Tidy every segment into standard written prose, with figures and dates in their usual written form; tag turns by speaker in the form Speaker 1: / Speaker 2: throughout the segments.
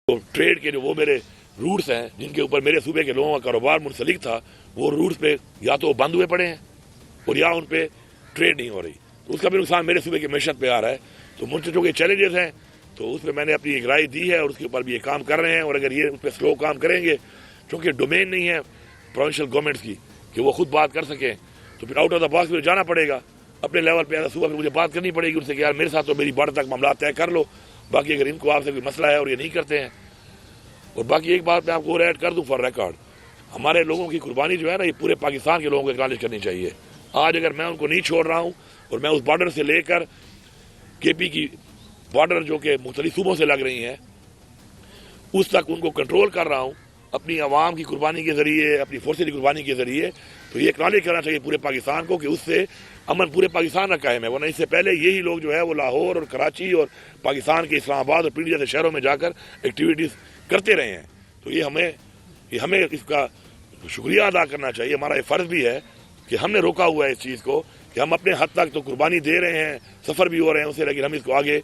Speaker 1: تو ٹریڈ کے جو وہ میرے روٹس ہیں جن کے اوپر میرے صوبے کے لوگوں کا کاروبار منسلک تھا، وہ روٹس پہ یا تو بند ہوئے پڑے ہیں اور یا ان پہ ٹریڈ نہیں ہو رہی، تو اس کا بھی نقصان میرے صوبے کی معیشت پہ آ رہا ہے۔ تو مجھ سے جو کہ چیلنجز ہیں تو اس پہ میں نے اپنی ایک رائے دی ہے اور اس کے اوپر بھی یہ کام کر رہے ہیں، اور اگر یہ اس پہ سلو کام کریں گے چونکہ ڈومین نہیں ہے پروونشل گورنمنٹس کی کہ وہ خود بات کر سکیں، تو پھر آؤٹ آف دا باکس میں جانا پڑے گا اپنے لیول پہ، صوبہ پہ مجھے بات کرنی پڑے گی ان سے کہ یار میرے ساتھ تو میری بارڈر تک معاملات طے کر لو، باقی اگر ان کو آپ سے کوئی مسئلہ ہے اور یہ نہیں کرتے ہیں۔ اور باقی ایک بات میں آپ کو اور ایڈ کر دوں فار ریکارڈ، ہمارے لوگوں کی قربانی جو ہے نا یہ پورے پاکستان کے لوگوں کو اکنالج کرنی چاہیے۔ آج اگر میں ان کو نہیں چھوڑ رہا ہوں اور میں اس بارڈر سے لے کر کے پی کی بارڈر جو کہ مختلف صوبوں سے لگ رہی ہیں اس تک ان کو کنٹرول کر رہا ہوں اپنی عوام کی قربانی کے ذریعے، اپنی فورسز کی قربانی کے ذریعے، تو یہ اکنالج کرنا چاہیے پورے پاکستان کو کہ اس سے امن پورے پاکستان کا قائم ہے، ورنہ اس سے پہلے یہی لوگ جو ہے وہ لاہور اور کراچی اور پاکستان کے اسلام آباد اور پنڈی جیسے شہروں میں جا کر ایکٹیویٹیز کرتے رہے ہیں۔ تو یہ ہمیں اس کا شکریہ ادا کرنا چاہیے، ہمارا یہ فرض بھی ہے کہ ہم نے روکا ہوا ہے اس چیز کو کہ ہم اپنے حد تک تو قربانی دے رہے ہیں، سفر بھی ہو رہے ہیں اسے، لیکن ہم اس کو آگے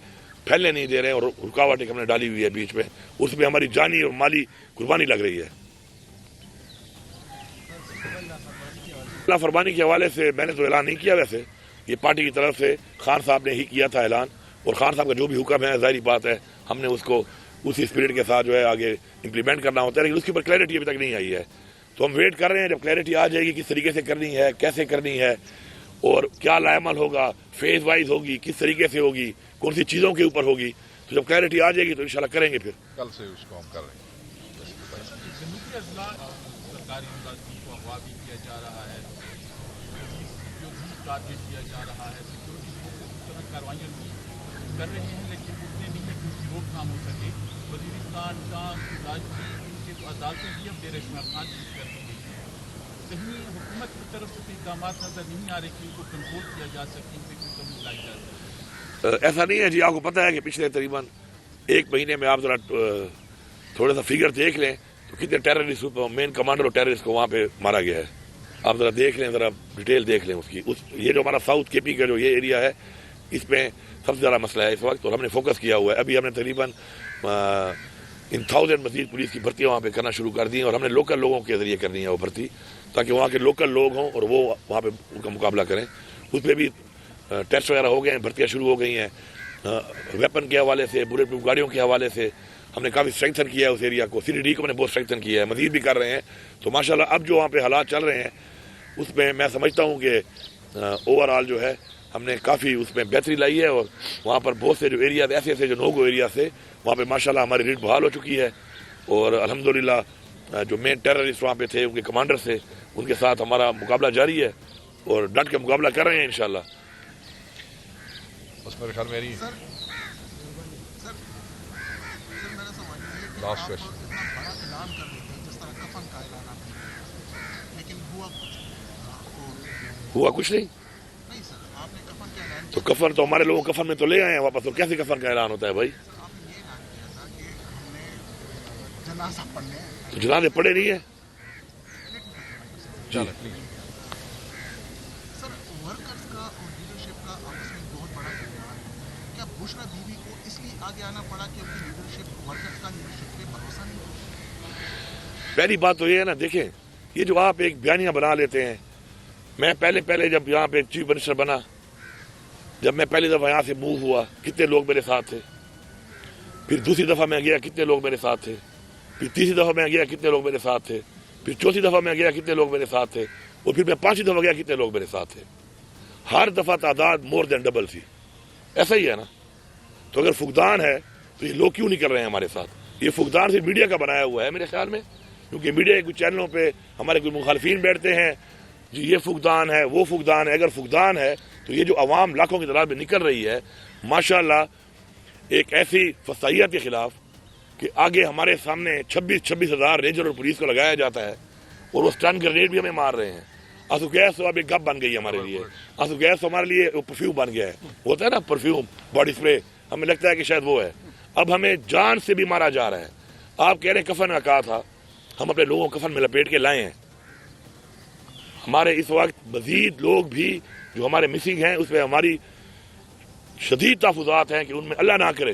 Speaker 1: پھیلنے نہیں دے رہے ہیں، اور رکاوٹ ایک ہم نے ڈالی ہوئی ہے بیچ میں، اس میں ہماری جانی اور مالی قربانی لگ رہی ہے۔ اللہ فرمانی کے حوالے سے میں نے تو اعلان نہیں کیا، ویسے یہ پارٹی کی طرف سے خان صاحب نے ہی کیا تھا اعلان، اور خان صاحب کا جو بھی حکم ہے ظاہری بات ہے ہم نے اس کو اسی اسپرٹ کے ساتھ جو ہے آگے امپلیمنٹ کرنا ہوتا ہے، لیکن اس کے اوپر کلیئرٹی ابھی تک نہیں آئی ہے، تو ہم ویٹ کر رہے ہیں جب کلیئرٹی آ جائے گی کس طریقے سے کرنی ہے، کیسے کرنی ہے اور کیا لائعمل ہوگا، فیز وائز ہوگی، کس طریقے سے ہوگی، کون سی چیزوں کے اوپر ہوگی، تو جب کلیئرٹی آ جائے گی تو انشاءاللہ کریں گے۔ پھر
Speaker 2: کل سے اس کو ہم کر رہے ہیں۔
Speaker 3: جنوبی اضلاع سرکاری ملازمین کو اغوا بھی کیا جا رہا ہے، جو بھی ٹارگیٹ کیا جا رہا ہے، سیکورٹی فورسز اس طرح کاروائیاں بھی کر رہے ہیں لیکن اتنے نہیں ہے کہ اس کی روک تھام ہو سکے۔ وزیرستان شام راجوری ان کے تو عدالتیں بھی اب ڈیرہ شمار خان کی کر دی گئی ہیں، کہیں حکومت کی طرف سے اقدامات نظر نہیں آ رہے کہ ان کو کنٹرول کیا جا سکے، ان پہ کوئی کمی لائی جا سکے۔
Speaker 1: ایسا نہیں ہے جی، آپ کو پتہ ہے کہ پچھلے تقریباً ایک مہینے میں آپ ذرا تھوڑا سا فگر دیکھ لیں تو کتنے ٹیررسٹ مین کمانڈر اور ٹیررسٹ کو وہاں پہ مارا گیا ہے، آپ ذرا دیکھ لیں، ذرا ڈیٹیل دیکھ لیں اس کی۔ یہ جو ہمارا ساؤتھ کے پی کا جو یہ ایریا ہے اس میں سب سے زیادہ مسئلہ ہے اس وقت، اور ہم نے فوکس کیا ہوا ہے۔ ابھی ہم نے تقریباً 1000 مزید پولیس کی بھرتیاں وہاں پہ کرنا شروع کر دی ہیں، اور ہم نے لوکل لوگوں کے ذریعے کرنی ہے وہ بھرتی، تاکہ وہاں کے لوکل لوگ ہوں اور وہ وہاں پہ ان کا مقابلہ کریں۔ اس پہ بھی ٹیسٹ وغیرہ ہو گئے ہیں، بھرتیاں شروع ہو گئی ہیں، ویپن کے حوالے سے، بلیٹ پروف گاڑیوں کے حوالے سے ہم نے کافی اسٹرینگتھن کیا ہے اس ایریا کو، CDD کو ہم نے بہت اسٹرینگتھن کیا ہے، مزید بھی کر رہے ہیں۔ تو ماشاءاللہ اب جو وہاں پہ حالات چل رہے ہیں اس میں میں سمجھتا ہوں کہ اوور آل جو ہے ہم نے کافی اس میں بہتری لائی ہے، اور وہاں پر بہت سے جو ایریاز ایسے جو نوگو ایریا سے وہاں پہ ماشاءاللہ ہماری ریٹ بحال ہو چکی ہے، اور الحمدللہ جو مین ٹیررسٹ وہاں پہ تھے ان کے کمانڈر سے ان کے ساتھ ہمارا مقابلہ جاری ہے، اور ڈٹ کے مقابلہ کر رہے ہیں انشاءاللہ۔
Speaker 2: بس میرے خیال میں نہیں لاسٹ کوشچن
Speaker 1: ہوا کچھ نہیں تو کفن تو ہمارے لوگوں کفن میں تو لے آئے ہیں واپس، تو کیسے کفن کا اعلان ہوتا ہے بھائی؟ تو جنازے پڑے نہیں ہیں۔
Speaker 2: چلیں پلیز۔
Speaker 1: پہلی بات تو یہ ہے نا، دیکھیں یہ جو آپ ایک بیانیہ بنا لیتے ہیں، میں پہلے جب یہاں پہ چیف منسٹر بنا، جب میں پہلی دفعہ یہاں سے موو ہوا کتنے لوگ میرے ساتھ تھے، پھر دوسری دفعہ میں گیا کتنے لوگ میرے ساتھ تھے، پھر تیسری دفعہ میں گیا کتنے لوگ میرے ساتھ تھے، پھر چوتھی دفعہ میں گیا کتنے لوگ میرے ساتھ تھے، اور پھر میں پانچویں دفعہ گیا کتنے لوگ میرے ساتھ تھے۔ ہر دفعہ تعداد مور دین ڈبل تھی، ایسا ہی ہے نا۔ تو اگر فقدان ہے تو یہ لوگ کیوں نہیں کر رہے ہیں ہمارے ساتھ؟ یہ فقدان سے میڈیا کا بنایا ہوا ہے میرے خیال میں، کیونکہ میڈیا کے کچھ چینلوں پہ ہمارے کوئی مخالفین بیٹھتے ہیں جی یہ فقدان ہے وہ فقدان ہے۔ اگر فقدان ہے تو یہ جو عوام لاکھوں کی تعداد میں نکل رہی ہے ماشاءاللہ ایک ایسی فسائیت کے خلاف کہ آگے ہمارے سامنے 26 ہزار رینجر اور پولیس کو لگایا جاتا ہے، اور وہ اسٹن گرینیڈ بھی ہمیں مار رہے ہیں۔ آنسو گیس تو اب ایک گپ بن گئی ہے ہمارے لیے، آنسو گیس تو ہمارے لیے پرفیوم بن گیا ہے، ہوتا ہے نا پرفیوم باڈی اسپرے، ہمیں لگتا ہے کہ شاید وہ ہے۔ اب ہمیں جان سے بھی مارا جا رہا ہے۔ آپ کہہ رہے ہیں کفن کا کہا تھا، ہم اپنے لوگوں کو کفن میں لپیٹ کے لائے ہیں۔ ہمارے اس وقت مزید لوگ بھی جو ہمارے مسنگ ہیں اس پہ ہماری شدید تحفظات ہیں کہ ان میں اللہ نہ کرے